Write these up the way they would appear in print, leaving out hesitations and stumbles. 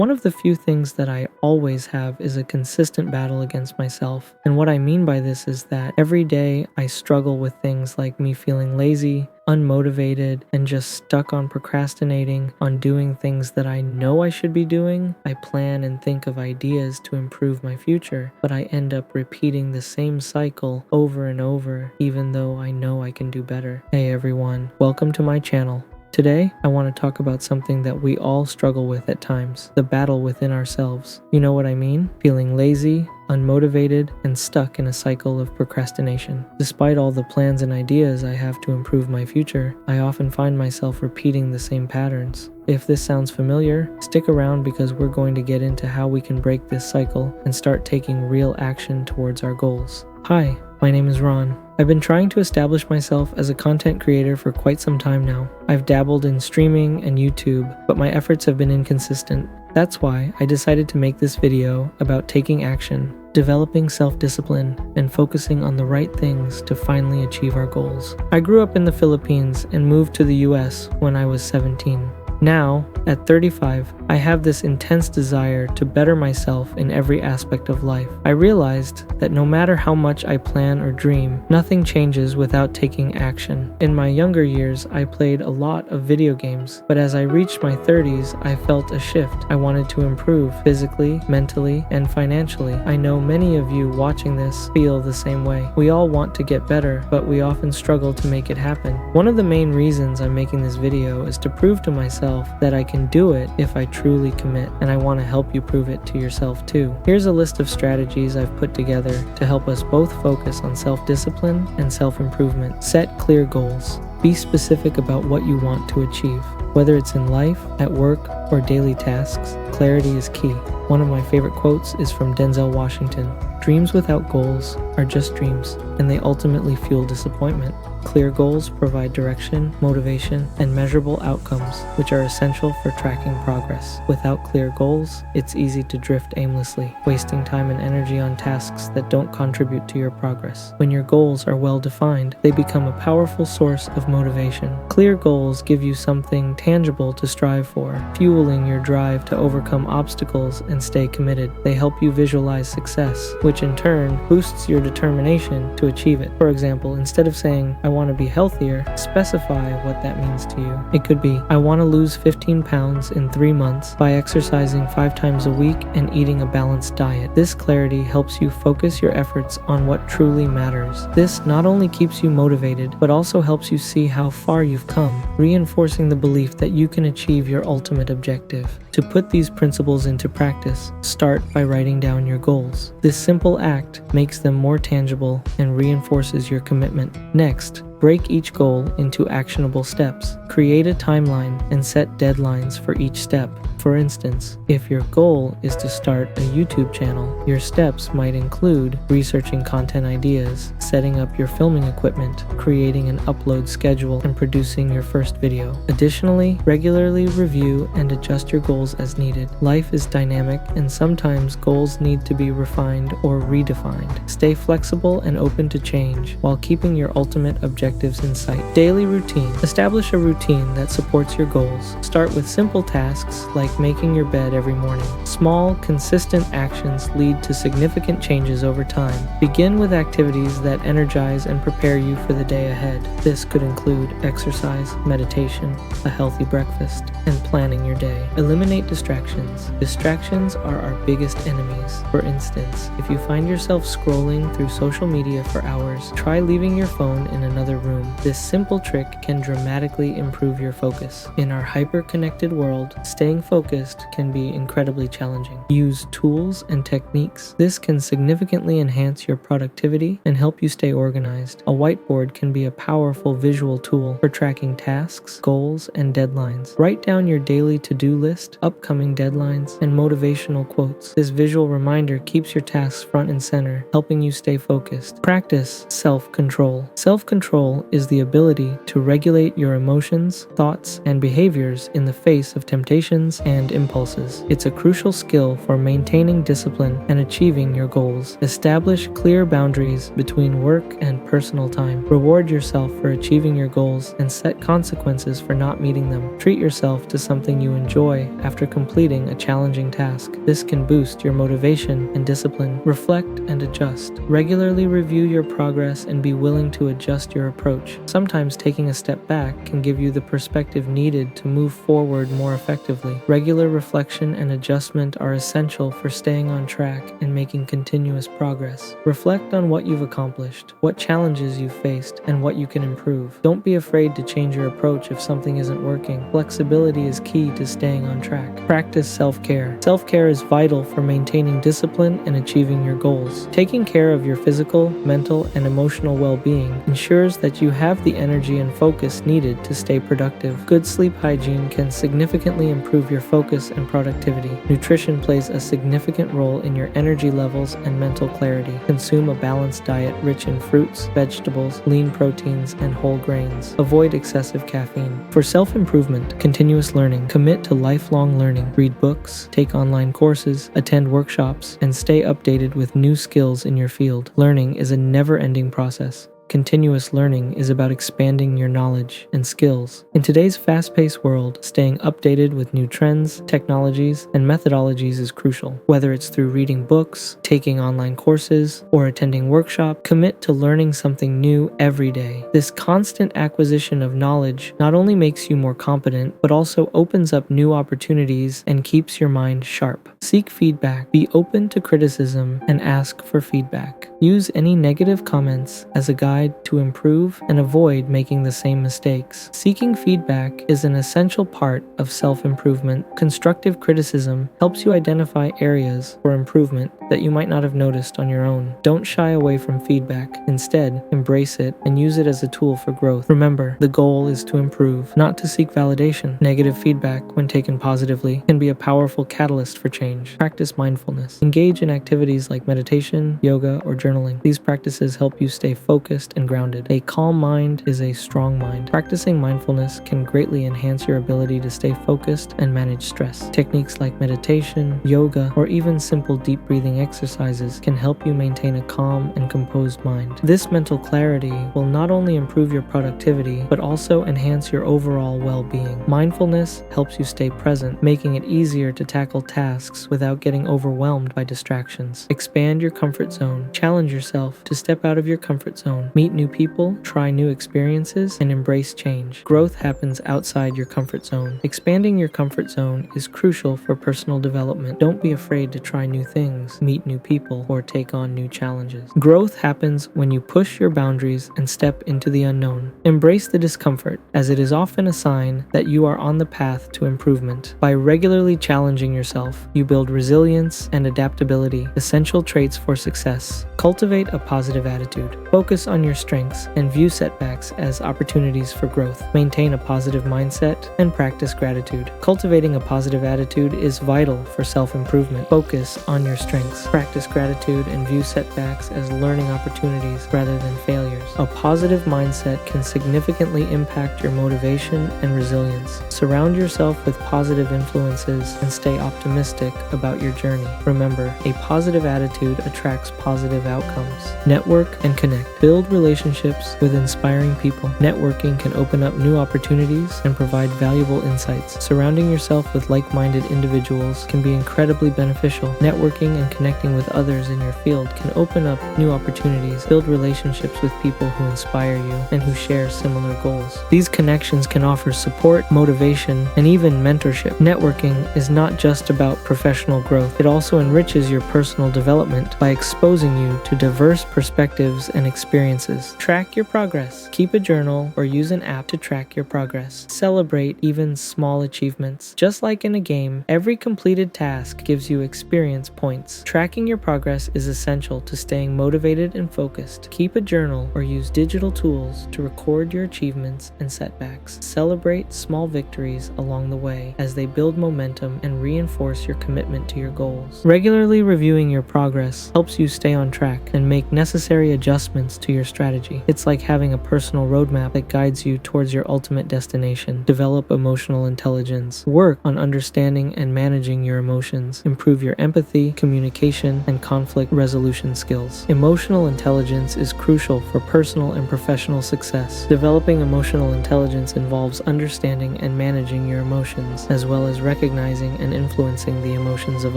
One of the few things that I always have is a consistent battle against myself. And what I mean by this is that every day I struggle with things like me feeling lazy, unmotivated, and just stuck on procrastinating, on doing things that I know I should be doing. I plan and think of ideas to improve my future, but I end up repeating the same cycle over and over, even though I know I can do better. Hey everyone, welcome to my channel. Today, I want to talk about something that we all struggle with at times, the battle within ourselves. You know what I mean? Feeling lazy, unmotivated, and stuck in a cycle of procrastination. Despite all the plans and ideas I have to improve my future, I often find myself repeating the same patterns. If this sounds familiar, stick around because we're going to get into how we can break this cycle and start taking real action towards our goals. Hi, my name is Ron. I've been trying to establish myself as a content creator for quite some time now. I've dabbled in streaming and YouTube, but my efforts have been inconsistent. That's why I decided to make this video about taking action, developing self-discipline, and focusing on the right things to finally achieve our goals. I grew up in the Philippines and moved to the US when I was 17. Now, at 35, I have this intense desire to better myself in every aspect of life. I realized that no matter how much I plan or dream, nothing changes without taking action. In my younger years, I played a lot of video games, but as I reached my 30s, I felt a shift. I wanted to improve physically, mentally, and financially. I know many of you watching this feel the same way. We all want to get better, but we often struggle to make it happen. One of the main reasons I'm making this video is to prove to myself that I can do it if I truly commit, and I want to help you prove it to yourself too. Here's a list of strategies I've put together to help us both focus on self-discipline and self-improvement. Set clear goals. Be specific about what you want to achieve. Whether it's in life, at work, or daily tasks, clarity is key. One of my favorite quotes is from Denzel Washington. Dreams without goals are just dreams, and they ultimately fuel disappointment. Clear goals provide direction, motivation, and measurable outcomes, which are essential for tracking progress. Without clear goals, it's easy to drift aimlessly, wasting time and energy on tasks that don't contribute to your progress. When your goals are well defined, they become a powerful source of motivation. Clear goals give you something tangible to strive for, fueling your drive to overcome obstacles and stay committed. They help you visualize success, which in turn boosts your determination to achieve it. For example, instead of saying, I want to be healthier, specify what that means to you. It could be, I want to lose 15 pounds in 3 months by exercising 5 times a week and eating a balanced diet. This clarity helps you focus your efforts on what truly matters. This not only keeps you motivated, but also helps you see how far you've come, reinforcing the belief that you can achieve your ultimate objective. To put these principles into practice, start by writing down your goals. This simple act makes them more tangible and reinforces your commitment. Next, break each goal into actionable steps. Create a timeline and set deadlines for each step. For instance, if your goal is to start a YouTube channel, your steps might include researching content ideas, setting up your filming equipment, creating an upload schedule, and producing your first video. Additionally, regularly review and adjust your goals as needed. Life is dynamic, and sometimes goals need to be refined or redefined. Stay flexible and open to change while keeping your ultimate objectives in sight. Daily routine. Establish a routine that supports your goals. Start with simple tasks like making your bed every morning. Small, consistent actions lead to significant changes over time. Begin with activities that energize and prepare you for the day ahead. This could include exercise, meditation, a healthy breakfast, and planning your day. Eliminate distractions. Distractions are our biggest enemies. For instance, if you find yourself scrolling through social media for hours, try leaving your phone in another room. This simple trick can dramatically improve your focus. In our hyper-connected world, staying focused can be incredibly challenging. Use tools and techniques. This can significantly enhance your productivity and help you stay organized. A whiteboard can be a powerful visual tool for tracking tasks, goals, and deadlines. Write down your daily to-do list, upcoming deadlines, and motivational quotes. This visual reminder keeps your tasks front and center, helping you stay focused. Practice self-control. Self-control is the ability to regulate your emotions, thoughts, and behaviors in the face of temptations and impulses. It's a crucial skill for maintaining discipline and achieving your goals. Establish clear boundaries between work and personal time. Reward yourself for achieving your goals and set consequences for not meeting them. Treat yourself to something you enjoy after completing a challenging task. This can boost your motivation and discipline. Reflect and adjust. Regularly review your progress and be willing to adjust your approach. Sometimes taking a step back can give you the perspective needed to move forward more effectively. Regular reflection and adjustment are essential for staying on track and making continuous progress. Reflect on what you've accomplished, what challenges you've faced, and what you can improve. Don't be afraid to change your approach if something isn't working. Flexibility is key to staying on track. Practice self-care. Self-care is vital for maintaining discipline and achieving your goals. Taking care of your physical, mental, and emotional well-being ensures that you have the energy and focus needed to stay productive. Good sleep hygiene can significantly improve your focus and productivity. Nutrition plays a significant role in your energy levels and mental clarity. Consume a balanced diet rich in fruits, vegetables, lean proteins, and whole grains. Avoid excessive caffeine. For self-improvement, continuous learning, commit to lifelong learning. Read books, take online courses, attend workshops, and stay updated with new skills in your field. Learning is a never-ending process. Continuous learning is about expanding your knowledge and skills. In today's fast-paced world, staying updated with new trends, technologies, and methodologies is crucial. Whether it's through reading books, taking online courses, or attending workshops, commit to learning something new every day. This constant acquisition of knowledge not only makes you more competent, but also opens up new opportunities and keeps your mind sharp. Seek feedback, be open to criticism, and ask for feedback. Use any negative comments as a guide to improve and avoid making the same mistakes. Seeking feedback is an essential part of self-improvement. Constructive criticism helps you identify areas for improvement that you might not have noticed on your own. Don't shy away from feedback. Instead, embrace it and use it as a tool for growth. Remember, the goal is to improve, not to seek validation. Negative feedback, when taken positively, can be a powerful catalyst for change. Practice mindfulness. Engage in activities like meditation, yoga, or journaling. These practices help you stay focused and grounded. A calm mind is a strong mind. Practicing mindfulness can greatly enhance your ability to stay focused and manage stress. Techniques like meditation, yoga, or even simple deep breathing exercises can help you maintain a calm and composed mind. This mental clarity will not only improve your productivity, but also enhance your overall well-being. Mindfulness helps you stay present, making it easier to tackle tasks without getting overwhelmed by distractions. Expand your comfort zone. Challenge yourself to step out of your comfort zone. Meet new people, try new experiences, and embrace change. Growth happens outside your comfort zone. Expanding your comfort zone is crucial for personal development. Don't be afraid to try new things, meet new people, or take on new challenges. Growth happens when you push your boundaries and step into the unknown. Embrace the discomfort, as it is often a sign that you are on the path to improvement. By regularly challenging yourself, you build resilience and adaptability, essential traits for success. Cultivate a positive attitude. Focus on your strengths and view setbacks as opportunities for growth. Maintain a positive mindset and practice gratitude. Cultivating a positive attitude is vital for self-improvement. Focus on your strengths. Practice gratitude and view setbacks as learning opportunities rather than failures. A positive mindset can significantly impact your motivation and resilience. Surround yourself with positive influences and stay optimistic about your journey. Remember, a positive attitude attracts positive outcomes. Network and connect. Build relationships with inspiring people. Networking can open up new opportunities and provide valuable insights. Surrounding yourself with like-minded individuals can be incredibly beneficial. Networking and connecting with others in your field can open up new opportunities. Build relationships with people who inspire you and who share similar goals. These connections can offer support, motivation, and even mentorship. Networking is not just about professional growth. It also enriches your personal development by exposing you to diverse perspectives and experiences. Track your progress. Keep a journal or use an app to track your progress. Celebrate even small achievements. Just like in a game, every completed task gives you experience points. Tracking your progress is essential to staying motivated and focused. Keep a journal or use digital tools to record your achievements and setbacks. Celebrate small victories along the way as they build momentum and reinforce your commitment to your goals. Regularly reviewing your progress helps you stay on track and make necessary adjustments to your strategy. It's like having a personal roadmap that guides you towards your ultimate destination. Develop emotional intelligence. Work on understanding and managing your emotions. Improve your empathy, communication, and conflict resolution skills. Emotional intelligence is crucial for personal and professional success. Developing emotional intelligence involves understanding and managing your emotions, as well as recognizing and influencing the emotions of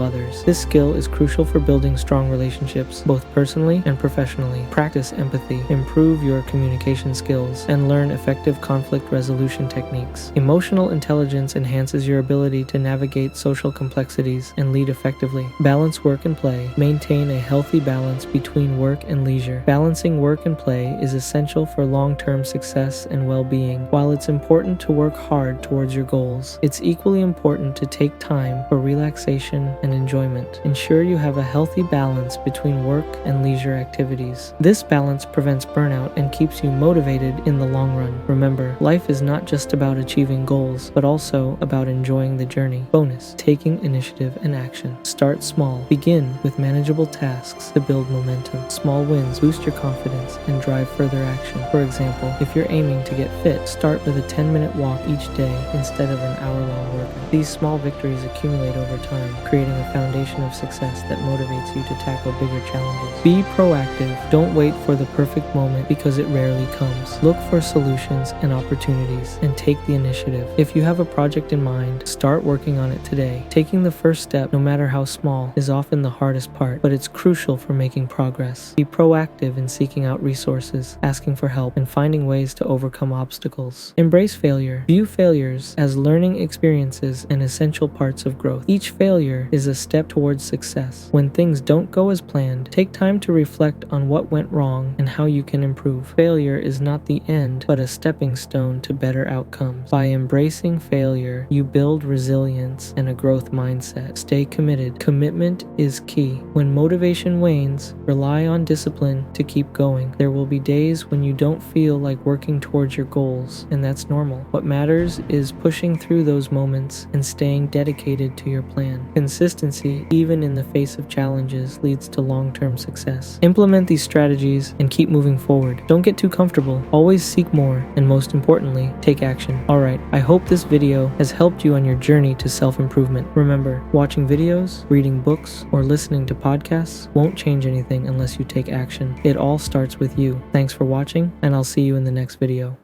others. This skill is crucial for building strong relationships, both personally and professionally. Practice empathy, improve your communication skills, and learn effective conflict resolution techniques. Emotional intelligence enhances your ability to navigate social complexities and lead effectively. Balance work and play. Maintain a healthy balance between work and leisure. Balancing work and play is essential for long-term success and well-being. While it's important to work hard towards your goals, it's equally important to take time for relaxation and enjoyment. Ensure you have a healthy balance between work and leisure activities. This balance prevents burnout and keeps you motivated in the long run. Remember, life is not just about achieving goals, but also about enjoying the journey. Bonus: taking initiative and action. Start small. Begin with manageable tasks to build momentum. Small wins boost your confidence and drive further action. For example, if you're aiming to get fit, start with a 10-minute walk each day instead of an hour-long workout. These small victories accumulate over time, creating a foundation of success that motivates you to tackle bigger challenges. Be proactive. Don't wait for the perfect moment because it rarely comes. Look for solutions and opportunities and take the initiative. If you have a project in mind, start working on it today. Taking the first step, no matter how small, is often the hardest part, but it's crucial for making progress. Be proactive in seeking out resources, asking for help, and finding ways to overcome obstacles. Embrace failure. View failures as learning experiences and essential parts of growth. Each failure is a step towards success. When things don't go as planned, take time to reflect on what went wrong and how you can improve. Failure is not the end, but a stepping stone to better outcomes. By embracing failure, you build resilience and a growth mindset. Stay committed. Commitment is key. When motivation wanes, rely on discipline to keep going. There will be days when you don't feel like working towards your goals, and that's normal. What matters is pushing through those moments and staying dedicated to your plan. Consistency, even in the face of challenges, leads to long-term success. Implement these strategies and keep moving forward. Don't get too comfortable. Always seek more, and most importantly, take action. Alright, I hope this video has helped you on your journey to self-improvement. Remember, watching videos, reading books, or listening to podcasts won't change anything unless you take action. It all starts with you. Thanks for watching, and I'll see you in the next video.